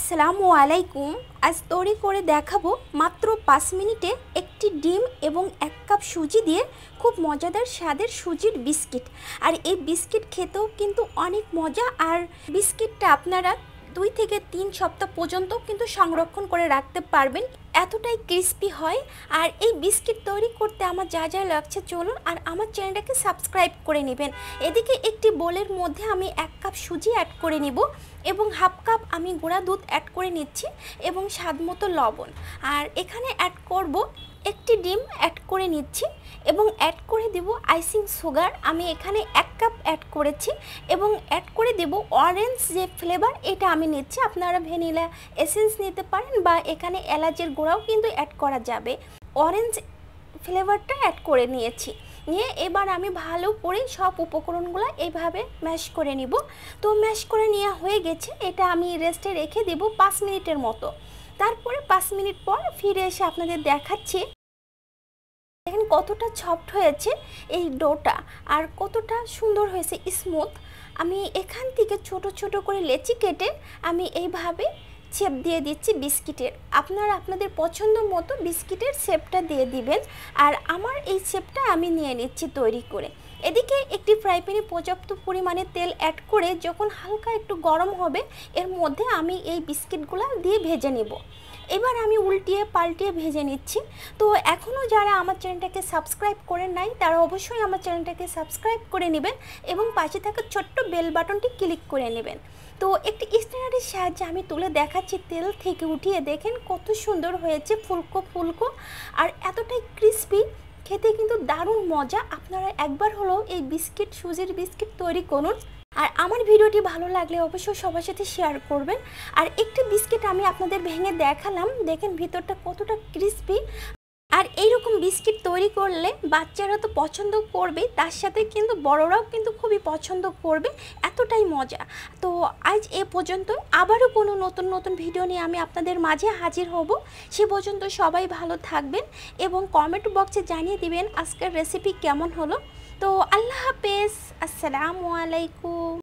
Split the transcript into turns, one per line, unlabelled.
আসসালামু আলাইকুম। আজ তৈরি করে দেখাবো মাত্র 5 মিনিটে একটি ডিম এবং 1 কাপ সুজি দিয়ে খুব মজাদার স্বাদের সুজির বিস্কিট। আর এই বিস্কিট খেতেও কিন্তু অনেক মজা, আর বিস্কিটটা আপনারা 2 থেকে 3 সপ্তাহ পর্যন্ত কিন্তু সংরক্ষণ করে রাখতে পারবেন, এতটাই ক্রিস্পি হয়। আর এই বিস্কিট তৈরি করতে আমার যা যা লাগছে চলুন, আর আমার চ্যানেলটাকে সাবস্ক্রাইব করে নেবেন। এদিকে একটি বোলের মধ্যে আমি 1 কাপ সুজি অ্যাড করে নিব এবং হাফ কাপ আমি গুঁড়া দুধ অ্যাড করে নিচ্ছি এবং স্বাদ মতো লবণ। আর এখানে অ্যাড করব একটি ডিম অ্যাড করে নিচ্ছি এবং অ্যাড করে দেব আইসিং সুগার। আমি এখানে 1 কাপ অ্যাড করেছি এবং অ্যাড করে দেব অরেঞ্জ যে ফ্লেভার, এটা আমি নিচ্ছি। আপনারা ভ্যানিলা এসেন্স নিতে পারেন বা এখানে এলাচের গুঁড়াও কিন্তু অ্যাড করা যাবে। অরেঞ্জ ফ্লেভারটা অ্যাড করে নিয়েছি, নিয়ে এবার আমি ভালো করে সব উপকরণগুলো এইভাবে ম্যাশ করে নিব। তো ম্যাশ করে নেওয়া হয়ে গেছে, এটা আমি রেস্টে রেখে দেব 5 মিনিটের মতো। তারপরে 5 মিনিট পর ফিরে এসে আপনাদের দেখাচ্ছি দেখেন কতটা সফট হয়েছে এই ডোটা, আর কতটা সুন্দর হয়েছে স্মুথ। আমি এখান থেকে ছোট ছোট করে লেচি কেটে আমি এইভাবে শেপ দিয়ে দিচ্ছি বিস্কিটের। আপনারা আপনাদের পছন্দ মতো বিস্কিটের শেপটা দিয়ে দিবেন। আর আমার এই শেপটা আমি নিয়ে নিচ্ছি তৈরি করে। এদিকে একটি ফ্রাই প্যানে পর্যাপ্ত পরিমাণে তেল অ্যাড করে যখন হালকা একটু গরম হবে, এর মধ্যে আমি এই বিস্কিটগুলো দিয়ে ভেজে নেব। এবার আমি উল্টিয়ে পাল্টিয়ে ভেজে নিচ্ছি। তো এখনও যারা আমার চ্যানেলটাকে সাবস্ক্রাইব করেন নাই তারা অবশ্যই আমার চ্যানেলটাকে সাবস্ক্রাইব করে নেবেন এবং পাশে থাকা ছোট্ট বেল বাটনটি ক্লিক করে নেবেন। তো একটি স্ট্যান্ডারের সাহায্যে আমি তুলে দেখাচ্ছি তেল থেকে উঠিয়ে, দেখেন কত সুন্দর হয়েছে, ফুলকো ফুলকো আর এতটাই ক্রিস্পি, খেতে কিন্তু দারুণ মজা। আপনারা একবার হলেও এই বিস্কিট, সুজির বিস্কিট তৈরি করুন। আর আমার ভিডিওটি ভালো লাগলে অবশ্যই সবার সাথে শেয়ার করবেন। আর একটি বিস্কিট আমি আপনাদের ভেঙে দেখালাম, দেখেন ভিতরটা কতটা ক্রিস্পি। আর এইরকম বিস্কিট তৈরি করলে বাচ্চারা তো পছন্দ করবে, তার সাথে কিন্তু বড়রাও কিন্তু খুবই পছন্দ করবে, এতটাই মজা। তো আজ এ পর্যন্ত, আবারও কোনো নতুন নতুন ভিডিও নিয়ে আমি আপনাদের মাঝে হাজির হব। সে পর্যন্ত সবাই ভালো থাকবেন এবং কমেন্ট বক্সে জানিয়ে দিবেন আজকের রেসিপি কেমন হলো। তো আল্লাহ হাফেজ, আসসালামু আলাইকুম।